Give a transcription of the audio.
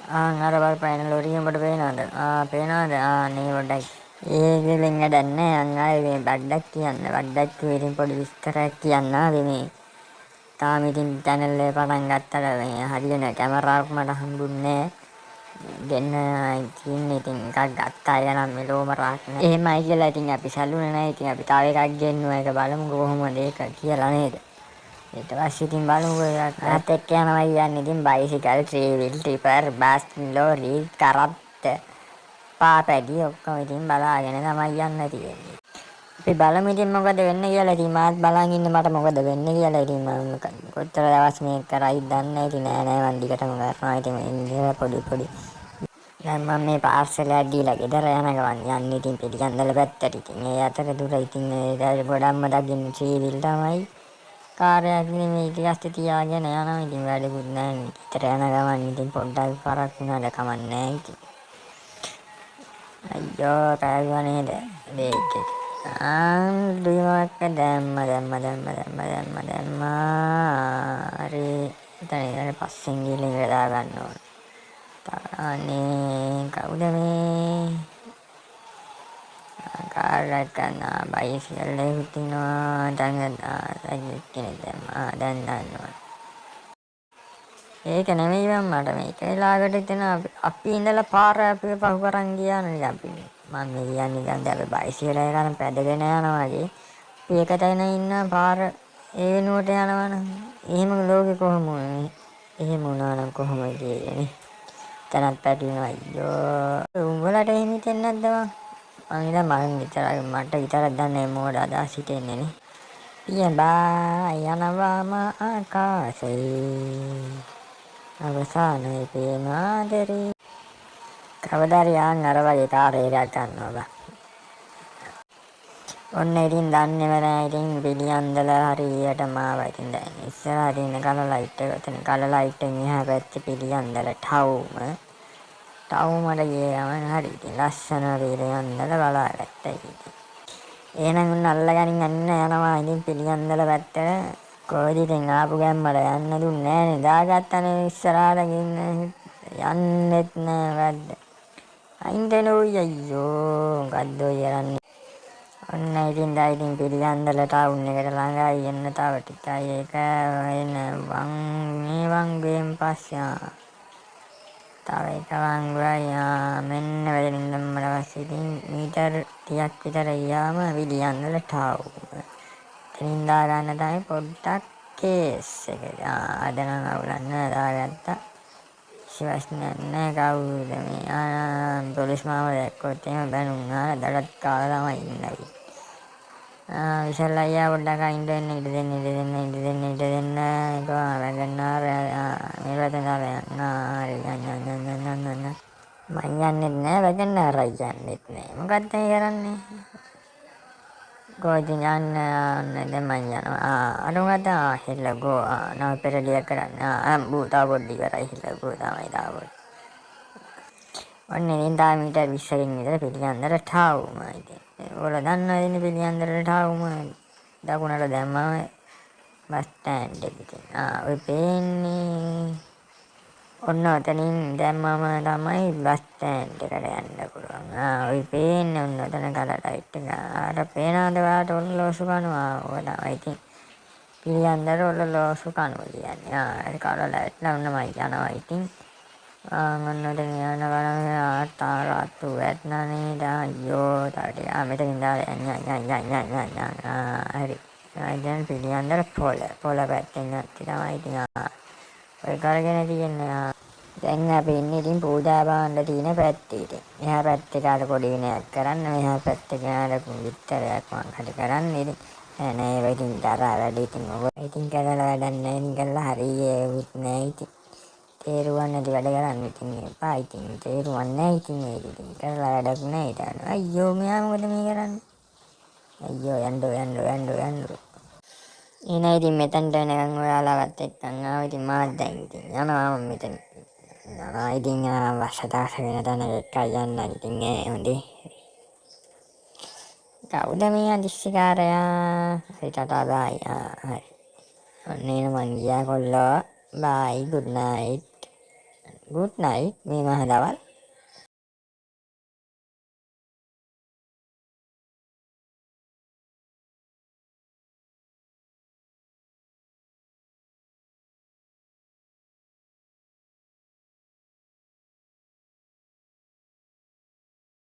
අර බලපෑන ලොරිය උඹට පේනවද? පේනවද? නේ පොඩ්ඩක්. ඒකෙන් වැඩක් නැහැ. අය මේ බඩක් කියන්න. බඩක් ඉතින් පොඩි විස්තරයක් කියන්න ආවේ මේ. තාම ඉතින් channel එක පටන් ගත්තට මේ හරියන කැමරාවක් මට හම්බුන්නේ නැහැ. දෙන්න ඉතින් එකක් ගත්තා යනම් මෙලෝම රාක් නෑ. එහෙමයි කියලා ඉතින් අපි සැලුනේ නැහැ. ඉතින් අපි තව එකක් ගෙන්නුවා. ඒක බලමු කොහොමද ඒක කියලා නේද? ඊට පස්සේ ඉතින් බලමු ඒත් එක්ක යනවා කියන්නේ ඉතින් bicycle, three wheel, tipper, bus, lorry, කරත්ත, පාපැඩි ඔක්කොම ඉතින් බලාගෙන තමයි යන්න තියෙන්නේ. අපි බලමු ඉතින් මොකද වෙන්නේ කියලා. ඉතින් මාත් බලන් ඉන්න මට මොකද වෙන්නේ කියලා. ඉතින් මම කොච්චර දවස් මේක කරයිද දන්නේ නැහැ. ඉතින් නෑ මන් දිගටම කරනවා. ඉතින් ඉන්නේ පොඩි දැන් මම මේ පාර්සල් එකක් දීලා ගෙදර යන ගමන් යන්නේ ඉතින් පිටිකන්දල පැත්තට. ඉතින් ඒ අතරතුර ඉතින් ඒ ගොඩක්ම දකින්න ත්‍රීවිල් තමයි. කාර්යයක් නෙමෙයි ඊට පස්සේ තියාගෙන යනවා. ඉතින් වැඩකුත් නැහැ. ඊතර යන ගමන් ඉතින් පොඩ්ඩක් පරක් වුණාට කමක් නැහැ ඉතින්. අයියෝ පෑගුවා නේද බේක් එක. ඩිමක් දැම්මා. හරි එතන පස්සෙන් ගිහලා ඉවර දා ගන්න ඕන. අනේ කවුද මේ? කාර්යයක් කරනවා බයිසිකල් එකක් තියනවා. දැන් දන්නවා. ඒක නෙමෙයි මට මේක වෙලාවකට හිතෙන අපි ඉඳලා පාර අපි පහු කරන් ගියා නේද අපි. මම කියන්නේ දැන් අපි බයිසිකල් එක කරන් පැදගෙන යනවා වගේ. අපි එක තැන ඉන්න පාර ඒ වෙනුවට යනවනම් එහෙම ලෝකෙ කොහොම වුනේ? එහෙම වුණා නම් කොහොමද කියන්නේ? තනත් පැටවෙනවා අයියෝ. උඹලට එහෙම හිතෙන්නේ නැද්ද මට විතරක් දන්නේ මෝඩ අදහස් හිතෙන්නේ නේ. පියඹා යනවාම ආකාශේ අවසානයේ පේන ආදරේ. කවදාරි අර වගේ කාර්යයක් ගන්නවා බා. ඔන්න ඉතින් දන්නේම නැහැ. ඉතින් පිළියන්දල හරියටම ආවා. ඉතින් දැන් ඉස්සරහට තියෙන කල ලයිට් එක තියෙන කල ලයිට් එකෙන් එහා පැත්තේ පිළියන්දල ටවුමට ගිය ගමන් හරි ඉතින් ලස්සන පිළියන්දල බලාගත්තා ඉතින්. එහෙනම් උන් අල්ලගනින් යනවා ඉතින් පිළියන්දල පැත්තට. කොහෙද ඉතින් ආපු ගැම්මට යන්න දුන්නේ නෑනේ. දාගත්තනේ ඉස්සරහට යන්නෙත් නෑ වැඩ. අයින්දනෝයි අයියෝ මොකද්ද ඔය කරන්නේ? ඔන්න ඉතින් පිළියන්දල ටවුන් එකට ළඟයි එන්න තව ටිකයි ඒක එන මේ වංගුවෙන් පස්සේ තව එක වංගුවයි මෙන්න වෙලින් දැම්මට පස්සේ ඉතින් මීටර් 30ක් විතර ගියාම පිළියන්දල ටවුන්. එතනින් දාගන්න තමයි පොඩ්ඩක් කේස් එක. අද නම් අවුලක් නෑ දාගත්තා. ප්‍රශ්නයක් නෑ කවුද මේ පොලිස් මාව දැක්කොත් එහෙම බැනුම් දඩත් කාලා තමයි ඉන්නේ. විශාල අයියා පොඩ්ඩක් අයින් වෙන්න ඉඩ දෙන්න කොහොම වැගන්නාර මේ පැත්තෙන් දාලා යන්න මං යන්නෙත් නෑ වැගන්නාරයි යන්නෙත් නෑ. මොකක්ද මේ කරන්නේ? කොහෙද යන්න දැන් මං යනවා. අර මොකද හෙල්ලගෝ නව පෙරලිය කරන්න. බූතා පොඩ්ඩි කරයි හෙල්ලගෝ තමයි තාවොත්. ඔන්න ඉඳා මීටර් 20කින් විතර පිළියන්දල ටවුම ඉතින්. ඔයාලා දන්නවද ඉන්නේ පිළියන්දල ටවුම? දකුණට දැම්මම බස් ස්ටෑන්ඩ් එක ඉතින්. ඔය පේන්නේ ඔන්න ඔතනින් දැම්මම තමයි බස් ස්ටෑන්ඩ් එකට යන්න පුළුවන්. ඔය පේන්නේ ඔන්න ඔතන කල ලයිට් එක. අර පේනවද ඔයාලට ඔරලෝසු කනවා? ඔය තමයි ඉතින් පිළියන්දල ඔරලෝසු කනවා කියන්නේ. ඒ කල ලයිට් නම යනවා ඉතින්. ඔන්න ඔතන යන බලන්න තාරාතු වැටෙනා නේද? අයියෝ තාටිය මෙතනින් දාලා හරි. දැන් පිළියන්දල පොළ පැත්තෙන් තමයි ඉතින් ඔය කරගෙන තියෙන්නේ. දැන් අපි ඉන්නේ ඉතින් පූජා භාණ්ඩ තියෙන පැත්තේ ඉතින්. එහා පැත්තේ කාට පොඩි විනයක් කරන්න, මෙහා පැත්තේ කාට විතරයක් මං හරි කරන්න ඉතින්. නෑ ඒ ඉතින් තරහ වැඩි ඉතින් ඔබ ඉතින් කරලා වැඩක් නෑ ඉතින් කරලා හරියෙත් නෑ ඉතින්. තේරුවන් නැති වැඩ කරන්න ඉතින් එපා ඉතින්. තේරුවන් නෑ ඉතින් ඒක ඉතින් කරලා වැඩක් නෑ ඊට. අයියෝ මෙයා මොකද මේ කරන්නේ? අයියෝ යන්නෝ. එනේ ඉතින් මෙතනට එනකන් ඔයාලවත් එක්කන් ආවා. ඉතින් මාත් දැන් ඉතින් යනවා මෙතන. ඉතින් වසදාස වෙන තැන එකයි යන්න ඉතින් හොඳේ. කවුද මේ අදිස්සිකාරයා? හරි ටටා බායි. හරි. ඔන්න එන මං ගියා කොල්ලෝ. Bye good night. Good night මේ මහදවල්